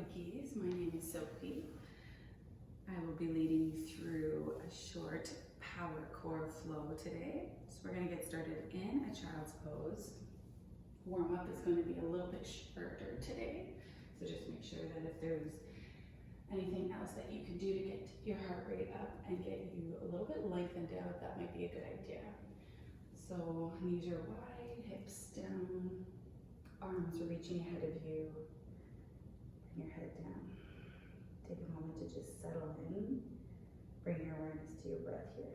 Monkeys. My name is Sophie. I will be leading you through a short power core flow today. So we're going to get started in a child's pose. Warm up is going to be a little bit shorter today. So just make sure that if there's anything else that you can do to get your heart rate up and get you a little bit lengthened out, that might be a good idea. So knees are wide, hips down, arms are reaching ahead of you. Bring your head down. Take a moment to just settle in. Bring your awareness to your breath here.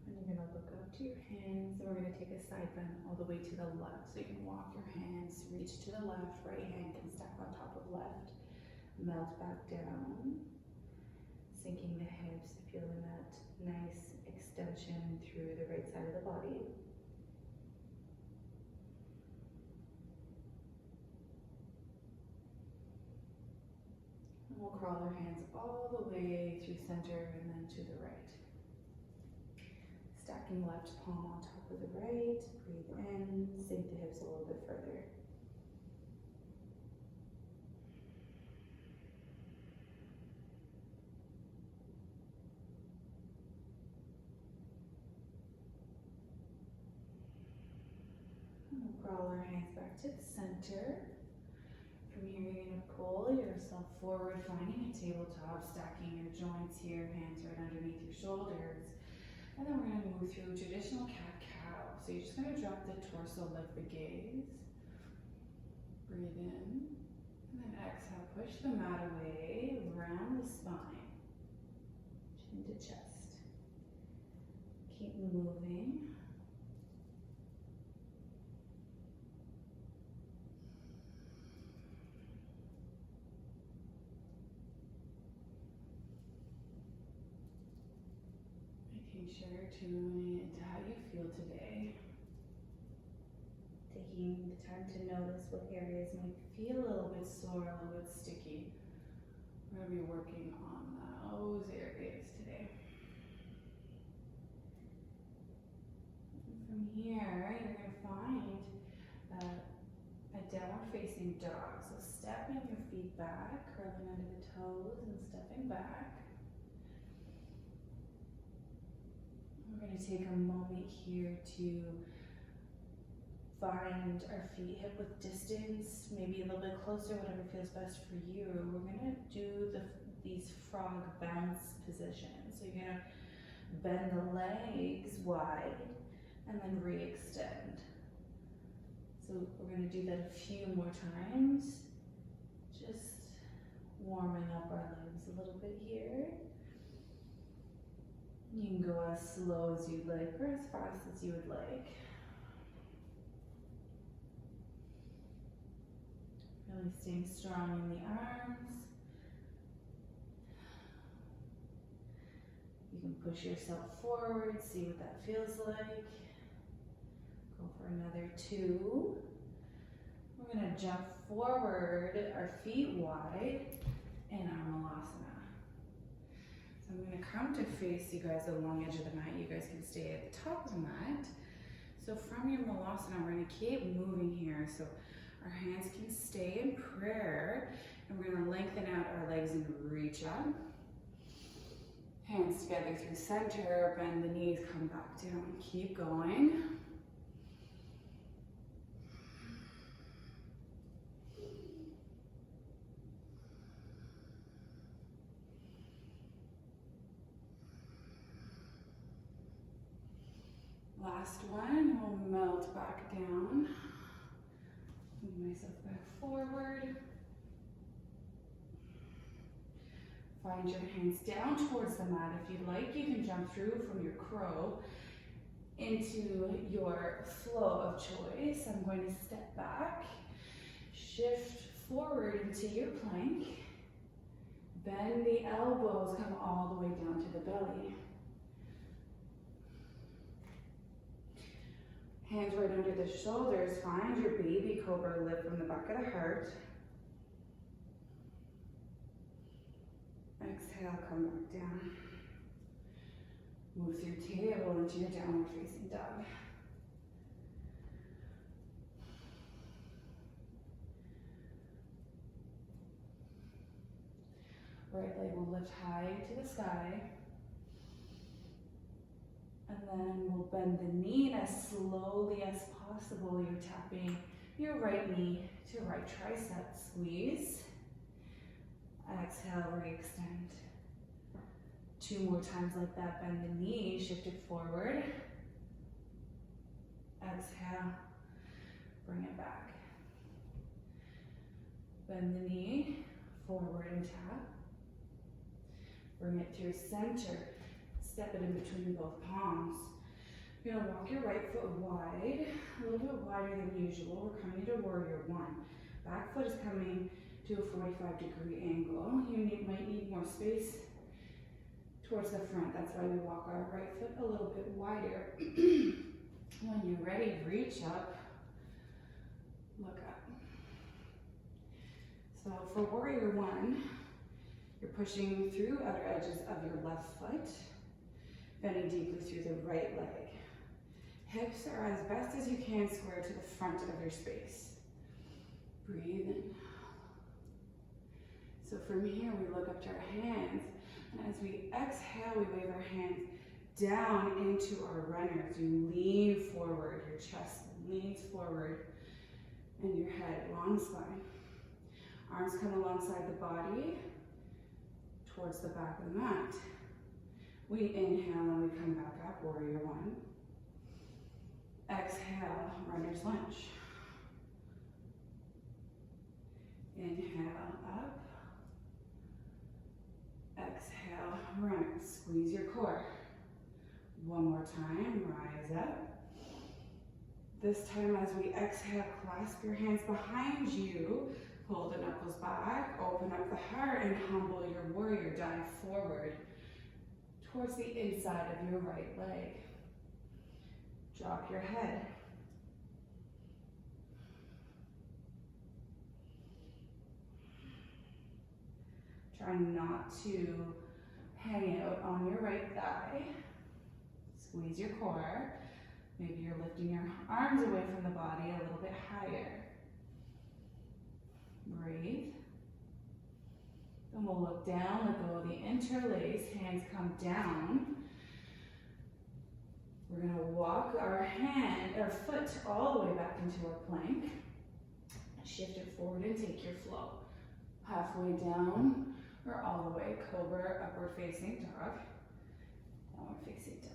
And you're going to look up to your hands, and we're going to take a side bend all the way to the left. So you can walk your hands, reach to the left, right hand can stack on top of left. Melt back down. Sinking the hips, feeling that nice extension through the right side of the body. And we'll crawl our hands all the way through center and then to the right. Stacking left palm on top of the right. Breathe in, sink the hips a little bit further. Crawl our hands back to the center. From here, you're going to pull yourself forward, finding a tabletop, stacking your joints here, hands right underneath your shoulders. And then we're going to move through traditional cat-cow. So you're just going to drop the torso, lift the gaze. Breathe in. And then exhale, push the mat away, round the spine. Chin to chest. Keep moving. Making sure tuning into how you feel today. Taking the time to notice what areas might feel a little bit sore, a little bit sticky. We're going to be working on those areas today. And from here, you're going to find a downward facing dog. So stepping your feet back, curling under the toes and stepping back. We're going to take a moment here to find our feet hip width distance, maybe a little bit closer, whatever feels best for you. We're going to do these frog bounce positions. So you're going to bend the legs wide and then re-extend. So we're going to do that a few more times, just warming up our legs a little bit here. You can go as slow as you'd like or as fast as you would like. Really staying strong in the arms. You can push yourself forward, see what that feels like. Go for another 2. We're going to jump forward, our feet wide, in our Malasana. I'm going to come to face you guys along the edge of the mat. You guys can stay at the top of the mat. So from your Malasana, we're going to keep moving here. So our hands can stay in prayer. And we're going to lengthen out our legs and reach up. Hands together through center. Bend the knees, come back down. Keep going. Last one, we'll melt back down. Move myself back forward. Find your hands down towards the mat. If you'd like, you can jump through from your crow into your flow of choice. I'm going to step back, shift forward into your plank. Bend the elbows, come all the way down to the belly. Hands right under the shoulders. Find your baby cobra, lift from the back of the heart. Exhale, come back down. Move through table into your downward facing dog. Right leg will lift high to the sky. And then we'll bend the knee as slowly as possible. You're tapping your right knee to right tricep. Squeeze. Exhale, re-extend. 2 more times like that. Bend the knee, shift it forward. Exhale, bring it back. Bend the knee, forward and tap. Bring it to your center. Step it in between both palms. You're gonna walk your right foot wide, a little bit wider than usual. We're coming to warrior one. Back foot is coming to a 45-degree angle. You might need more space towards the front. That's why we walk our right foot a little bit wider. When you're ready, reach up, look up. So for warrior one, you're pushing through outer edges of your left foot, bending deeply through the right leg. Hips are as best as you can square to the front of your space. Breathe in. So from here, we look up to our hands, and as we exhale, we wave our hands down into our runners. You lean forward, your chest leans forward, and your head, long spine. Arms come alongside the body, towards the back of the mat. We inhale and we come back up, warrior one. Exhale, runner's lunge. Inhale, up. Exhale, runner. Squeeze your core. One more time, rise up. This time as we exhale, clasp your hands behind you. Pull the knuckles back, open up the heart, and humble your warrior. Dive forward towards the inside of your right leg. Drop your head. Try not to hang out on your right thigh. Squeeze your core. Maybe you're lifting your arms away from the body a little bit higher. Breathe. Then we'll look down, let go of the interlace, hands come down. We're gonna walk our foot all the way back into our plank. Shift it forward and take your flow. Halfway down or all the way, cobra, upward facing dog. Downward facing dog.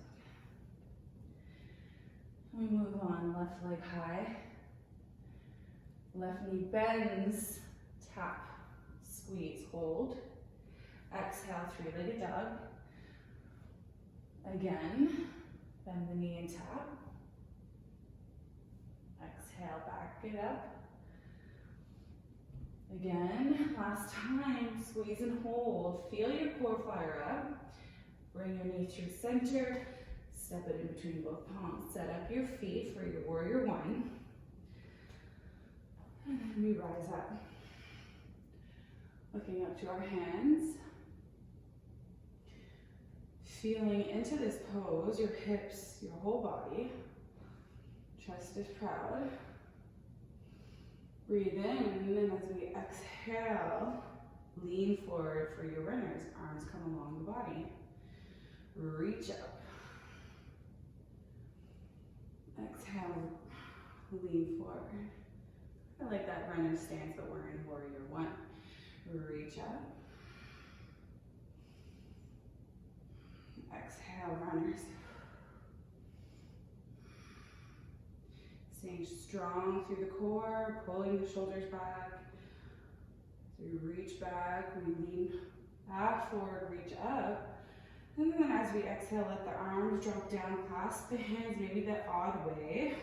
We move on, left leg high. Left knee bends, tap, squeeze, hold. Exhale, three-legged dog. Again, bend the knee and tap. Exhale, back it up. Again, last time, squeeze and hold. Feel your core fire up. Bring your knee through center. Step it in between both palms. Set up your feet for your warrior one. And then we rise up. Looking up to our hands. Feeling into this pose, your hips, your whole body. Chest is proud. Breathe in, and then as we exhale, lean forward for your runners. Arms come along the body. Reach up. Exhale, lean forward. I like that runner stance, but we're in warrior one. Reach up. Exhale, runners. Staying strong through the core, pulling the shoulders back. So we reach back, we lean back, forward, reach up. And then as we exhale, let the arms drop down, clasp the hands, maybe that odd way.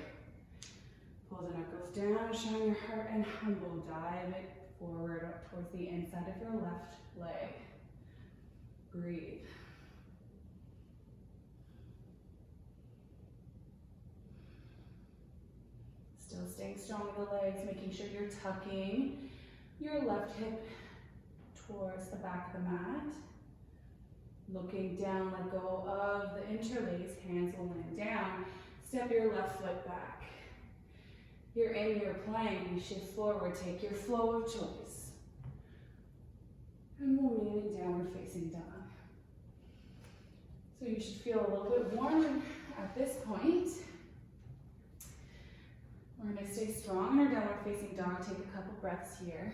Pull the knuckles down, shine your heart, and humble. Dive it forward up towards the inside of your left leg. Breathe. Still staying strong in the legs, making sure you're tucking your left hip towards the back of the mat. Looking down, let go of the interlace, hands will land down. Step your left foot back. You're in your plank, you shift forward, take your flow of choice. And we'll meet in downward facing dog. So you should feel a little bit warm at this point. We're going to stay strong in our downward facing dog. Take a couple breaths here.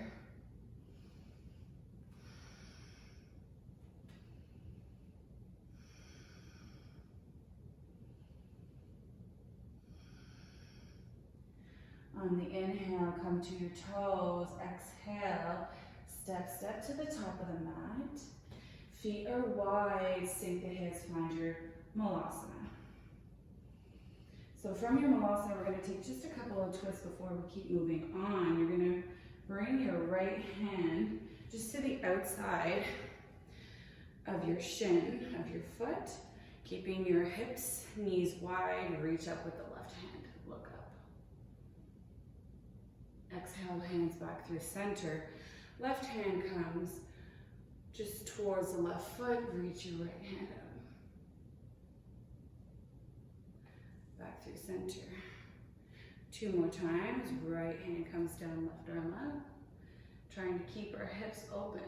On the inhale, come to your toes. Exhale, step to the top of the mat. Feet are wide, sink the hips, find your Malasana. So from your Malasana, we're going to take just a couple of twists before we keep moving on. You're going to bring your right hand just to the outside of your shin of your foot, keeping your hips, knees wide. Reach up with the left hand, look up. Exhale, hands back through center. Left hand comes just towards the left foot, reach your right hand up. Back through center. 2 more times, right hand comes down, left arm up. Trying to keep our hips open.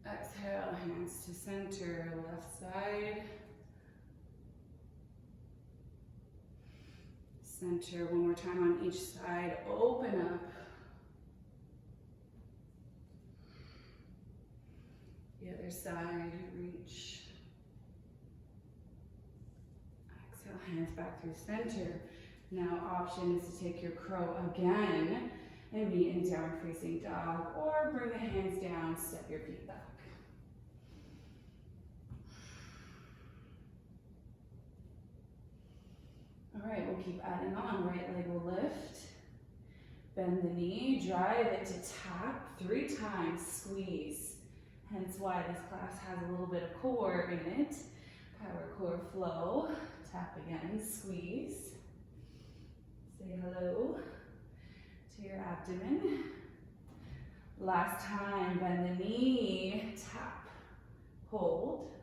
Exhale, hands to center, left side. Center, 1 more time on each side, open up. The other side, reach. Exhale, hands back through center. Now option is to take your crow again and be in downward facing dog, or bring the hands down, step your feet back. All right, we'll keep adding on. Right leg will lift. Bend the knee, drive it to tap 3 times, squeeze. Hence why this class has a little bit of core in it. Power core flow. Tap again, squeeze. Say hello to your abdomen. Last time, bend the knee, tap, hold.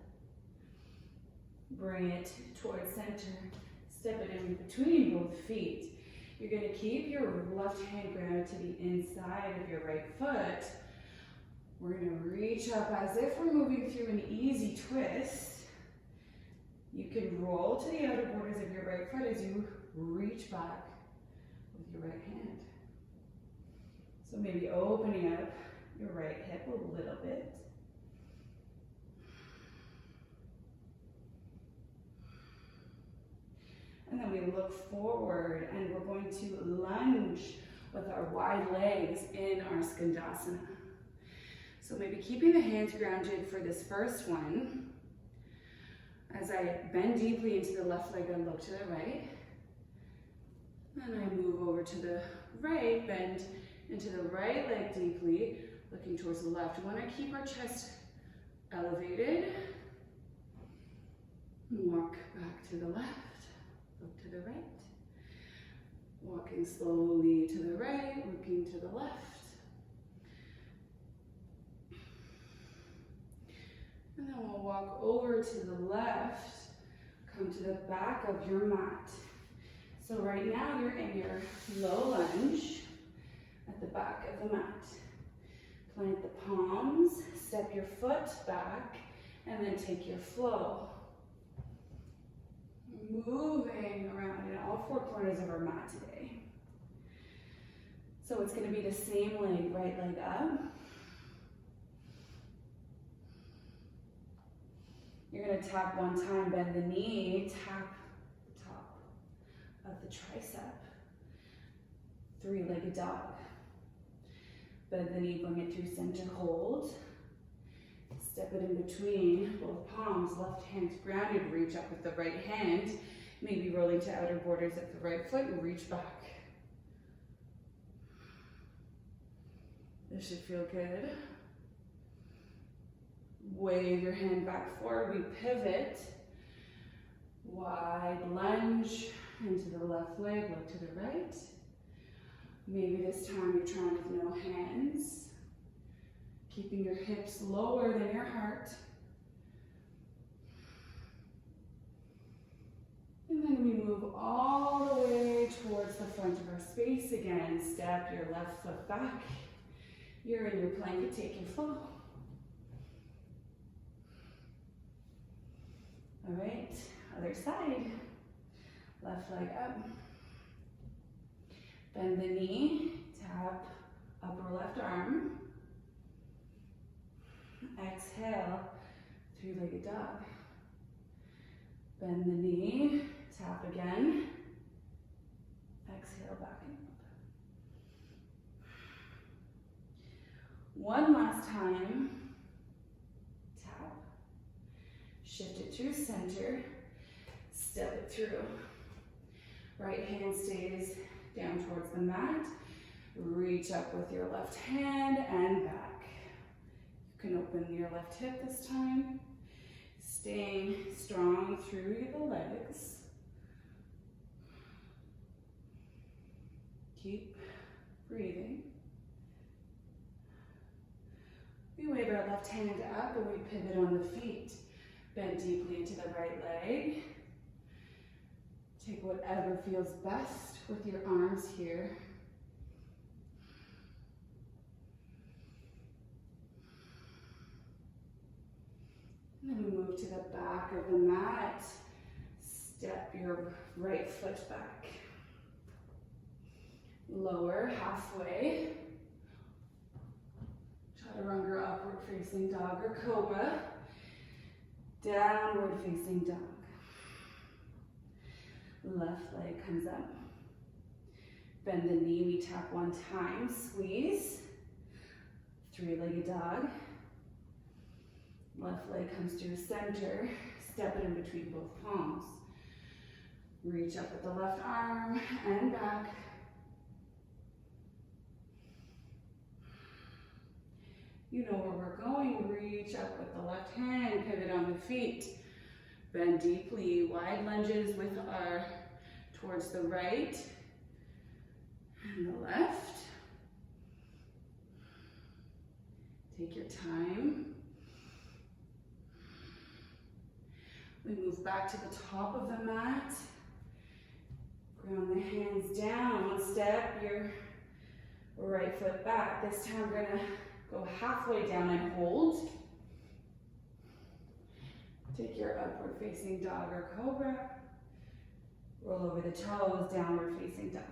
Bring it towards center. Step it in between both feet. You're going to keep your left hand grounded to the inside of your right foot. We're going to reach up as if we're moving through an easy twist. You can roll to the outer borders of your right foot as you reach back with your right hand. So maybe opening up your right hip a little bit. And then we look forward and we're going to lunge with our wide legs in our Skandasana. So maybe keeping the hands grounded for this first one. As I bend deeply into the left leg and look to the right. Then I move over to the right, bend into the right leg deeply, looking towards the left. We want to keep our chest elevated. Walk back to the left. Look to the right. Walking slowly to the right, looking to the left. And then we'll walk over to the left, come to the back of your mat. So right now you're in your low lunge at the back of the mat. Plant the palms, step your foot back, and then take your flow. Moving around in all 4 corners of our mat today. So it's going to be the same leg, right leg up. You're going to tap 1 time, bend the knee, tap the top of the tricep. 3-legged dog. Bend the knee, bring it through center, hold. Step it in between both palms, left hand's grounded, reach up with the right hand, maybe rolling to outer borders at the right foot and reach back. This should feel good. Wave your hand back forward, we pivot. Wide lunge into the left leg, look to the right. Maybe this time you're trying with no hands. Keeping your hips lower than your heart. move all the way towards the front of our space again. Step your left foot back. You're in your plank, take your flow. All right, other side. Left leg up. Bend the knee, tap upper left arm. Exhale, three-legged dog. Bend the knee, tap again. Exhale, back and up. One last time. Tap. Shift it through center. Step it through. Right hand stays down towards the mat. Reach up with your left hand and back. You can open your left hip this time. Staying strong through the legs. Keep breathing. We wave our left hand up and we pivot on the feet. Bend deeply into the right leg. Take whatever feels best with your arms here. And then we move to the back of the mat. Step your right foot back. Lower halfway. Chaturanga, upward facing dog or cobra. Downward facing dog. Left leg comes up. Bend the knee, we tap one time, squeeze. Three-legged dog. Left leg comes to center, step it in between both palms. Reach up with the left arm and back. You know where we're going. Reach up with the left hand, pivot on the feet. Bend deeply, wide lunges with our towards the right and the left. Take your time. We move back to the top of the mat. Ground the hands down. One step, your right foot back. This time we're gonna go halfway down and hold. Take your upward facing dog or cobra. Roll over the toes, downward facing dog.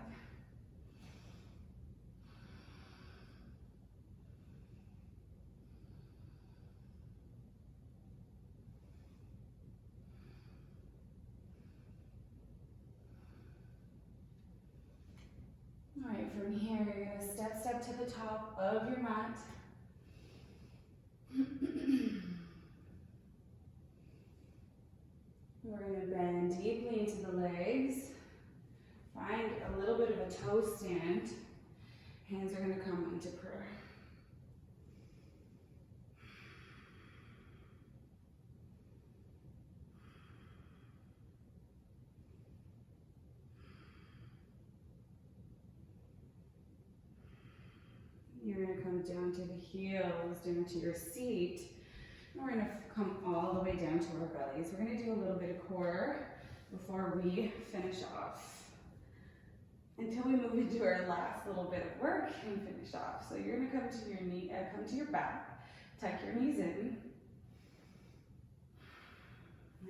All right, from here, you're gonna step to the top of your mat. We're gonna bend deeply into the legs. Find a little bit of a toe stand. Hands are gonna come into prayer. You're gonna come down to the heels, down to your seat. And we're gonna come all the way down to our bellies. We're gonna do a little bit of core before we finish off. Until we move into our last little bit of work and finish off. So you're gonna come to your knee, come to your back, tuck your knees in.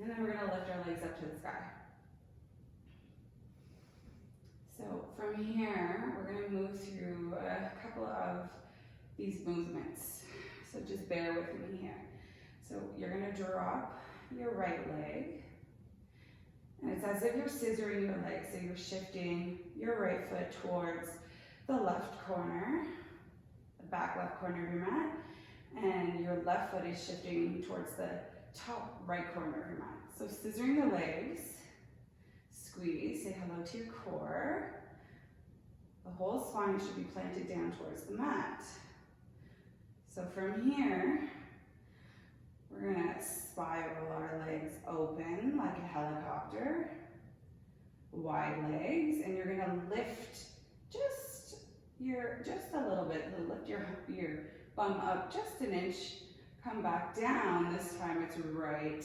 And then we're gonna lift our legs up to the sky. So from here, we're gonna move through a couple of these movements. So just bear with me here. So you're gonna drop your right leg. And it's as if you're scissoring your leg. So you're shifting your right foot towards the left corner, the back left corner of your mat. And your left foot is shifting towards the top right corner of your mat. So scissoring the legs. Squeeze, say hello to your core. The whole spine should be planted down towards the mat. So from here, we're gonna spiral our legs open like a helicopter. Wide legs, and you're gonna lift just a little bit. Lift your bum up just an inch. Come back down. This time it's right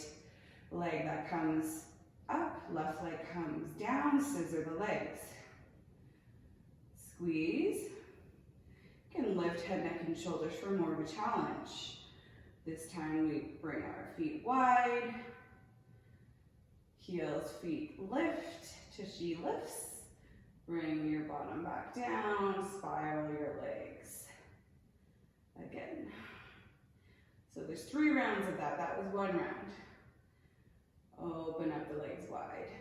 leg that comes up, left leg comes down, scissor the legs. Squeeze. You can lift head, neck, and shoulders for more of a challenge. This time we bring our feet wide. Heels, feet lift, tushy lifts. Bring your bottom back down, spiral your legs. Again. So there's 3 rounds of that. That was 1 round. Open up the legs wide.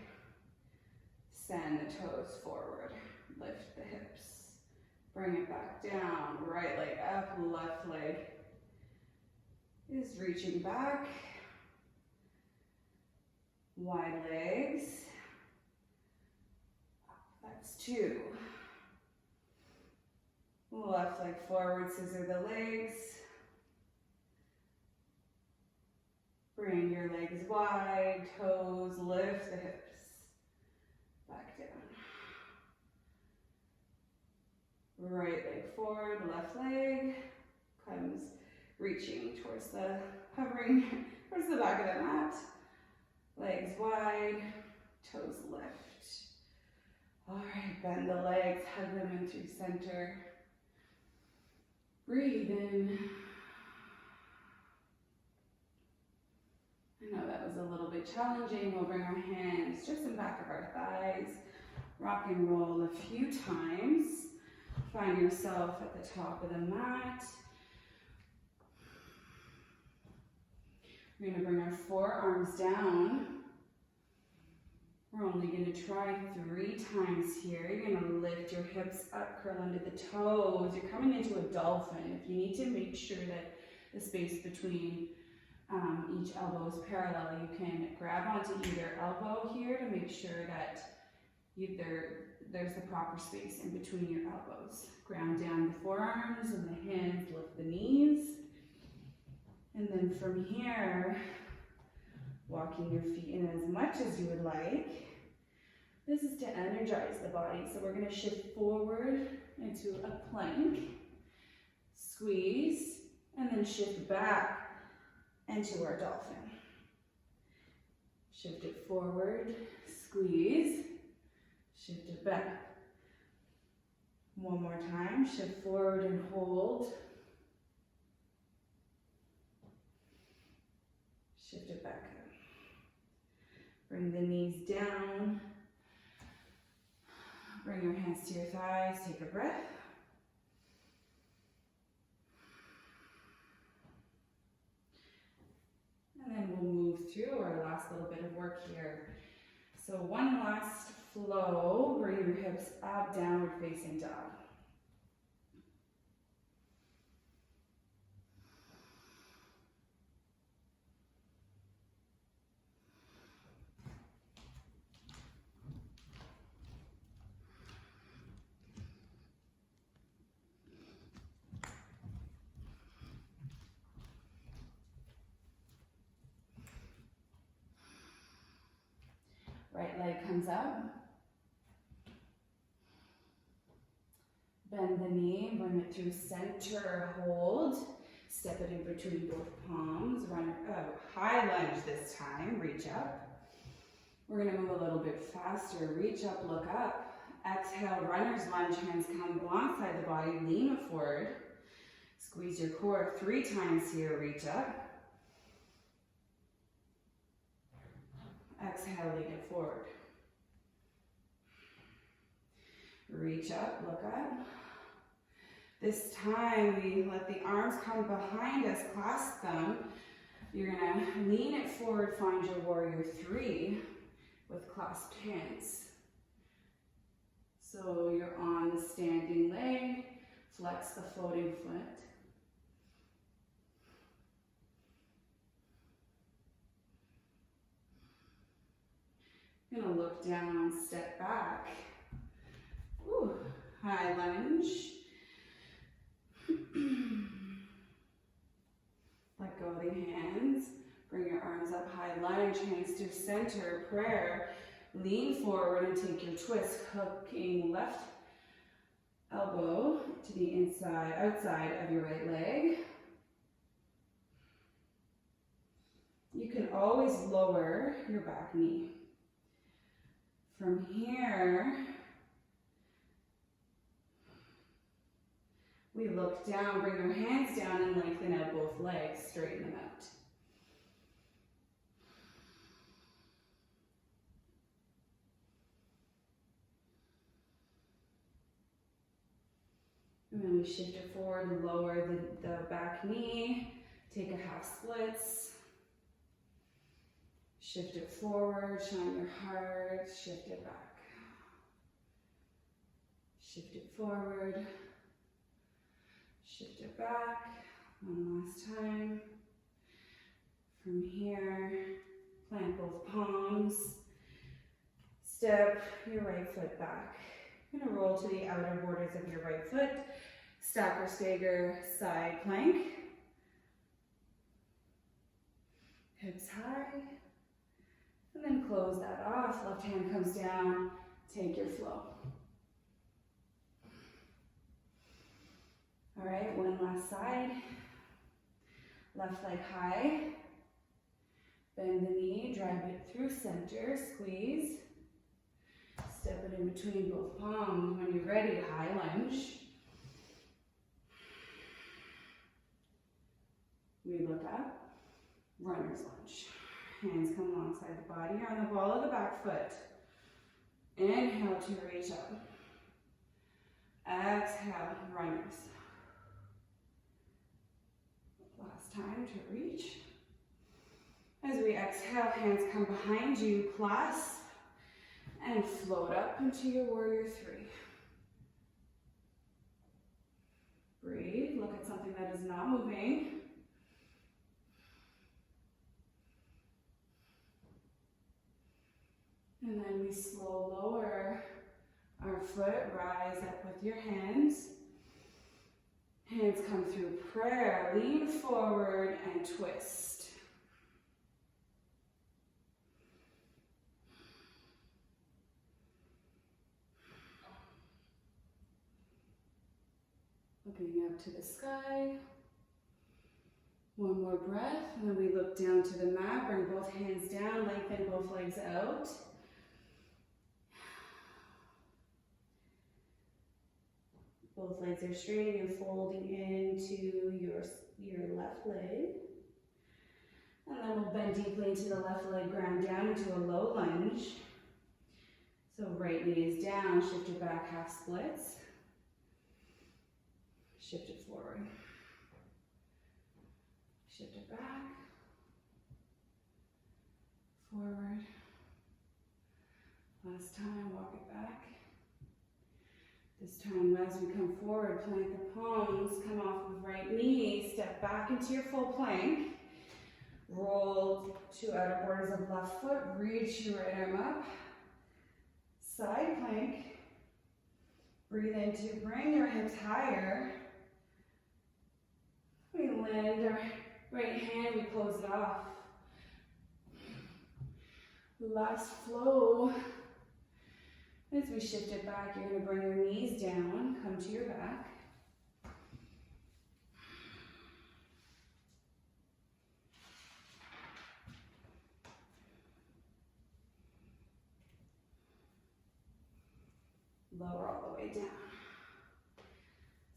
Send the toes forward. Lift the hips. Bring it back down. Right leg up, left leg is reaching back. Wide legs. That's 2. Left leg forward, scissor the legs. Bring your legs wide, toes, lift the hips. Back down. Right leg forward, left leg comes reaching towards the, hovering towards the back of the mat. Legs wide, toes lift. All right, bend the legs, hug them in through center. Breathe in. I know that was a little bit challenging. We'll bring our hands just in back of our thighs. Rock and roll a few times. Find yourself at the top of the mat. We're going to bring our forearms down. We're only going to try 3 times here. You're going to lift your hips up, curl under the toes. You're coming into a dolphin. If you need to make sure that the space between each elbow is parallel, you can grab onto either elbow here to make sure that there's the proper space in between your elbows. Ground down the forearms and the hands, lift the knees. And then from here, walking your feet in as much as you would like. This is to energize the body. So we're going to shift forward into a plank, squeeze, and then shift back into our dolphin. Shift it forward, squeeze, shift it back. One more time, shift forward and hold. Shift it back up. Bring the knees down. Bring your hands to your thighs. Take a breath. And then we'll move through our last little bit of work here. So one last flow. Bring your hips up, downward facing dog. Right leg comes up. Bend the knee, bring it through center, hold. Step it in between both palms. High lunge this time, reach up. We're gonna move a little bit faster. Reach up, look up. Exhale, runner's lunge, hands come alongside the body, lean it forward. Squeeze your core 3 times here, reach up. Exhale, lean it forward. Reach up, look up. This time we let the arms come behind us, clasp them. You're gonna lean it forward, find your warrior 3 with clasped hands. So you're on the standing leg, flex the floating foot. Gonna look down, step back. Ooh, high lunge. Let go of the hands. Bring your arms up, high lunge, hands to center, prayer. Lean forward and take your twist, hooking left elbow to the outside of your right leg. You can always lower your back knee. From here, we look down, bring our hands down and lengthen out both legs, straighten them out. And then we shift it forward, lower the back knee, take a half splits. Shift it forward, shine your heart, shift it back. Shift it forward, shift it back. One last time. From here, plant both palms. Step your right foot back. You're gonna roll to the outer borders of your right foot. Stack or stagger, side plank. Hips high. And then close that off. Left hand comes down. Take your flow. All right, one last side. Left leg high. Bend the knee, drive it through center, squeeze. Step it in between both palms. When you're ready, high lunge. We look up, runner's lunge. Hands come alongside the body. You're on the ball of the back foot. Inhale to reach up. Exhale, runners. Last time to reach. As we exhale, hands come behind you, clasp, and float up into your warrior three. Breathe, look at something that is not moving. And then we slow lower our foot, rise up with your hands. Hands come through prayer, lean forward and twist. Looking up to the sky. One more breath, and then we look down to the mat, bring both hands down, lengthen both legs out. Both legs are straight, you're folding into your left leg. And then we'll bend deeply into the left leg, ground down into a low lunge. So right knee is down, shift it back, half splits. Shift it forward. Shift it back. Forward. Last time, walk it back. This time, as we come forward, plant the palms, come off of right knee, step back into your full plank. Roll to outer borders of left foot, reach your right arm up. Side plank. Breathe in to bring your hips higher. We land our right hand, we close it off. Last flow. As we shift it back, you're going to bring your knees down, come to your back. Lower all the way down.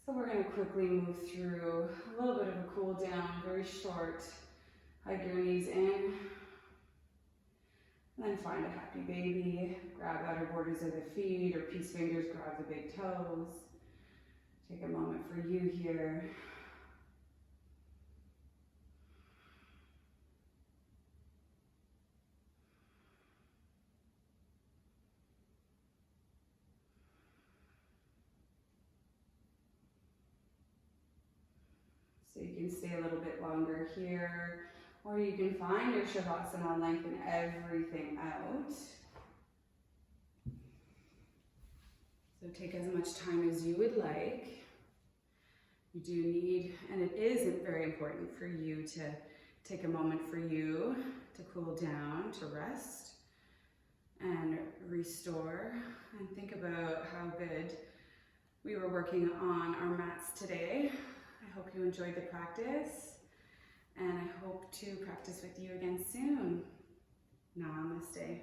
So we're going to quickly move through a little bit of a cool down, very short. Hug your knees in. And then find a happy baby. Grab outer borders of the feet or peace fingers, grab the big toes. Take a moment for you here. So you can stay a little bit longer here, or you can find your Shavasana, lengthen everything out. So take as much time as you would like. You do need, and it is very important for you to take a moment for you to cool down, to rest and restore, and think about how good we were working on our mats today. I hope you enjoyed the practice, and I hope to practice with you again soon. Namaste.